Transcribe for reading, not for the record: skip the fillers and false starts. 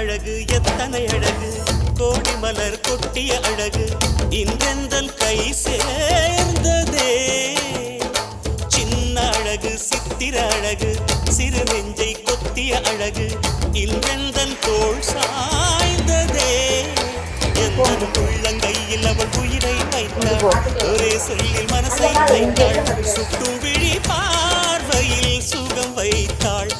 அழகு எத்தனை அழகு கோடி மலர் கொட்டிய அழகு இன்றெந்தன் கை சேர்ந்ததே சின்ன அழகு சித்திர அழகு சிறு நெஞ்சை கொத்திய அழகு இன்றெந்தன் தோள் சாய்ந்ததே எந்தன் உள்ளங்கையில் அவள் உயிரை வைத்தாள் ஒரே சொல்லில் மனசை வைத்தாள் சுட்டும் விழி பார்வையில் சுகம் வைத்தாள்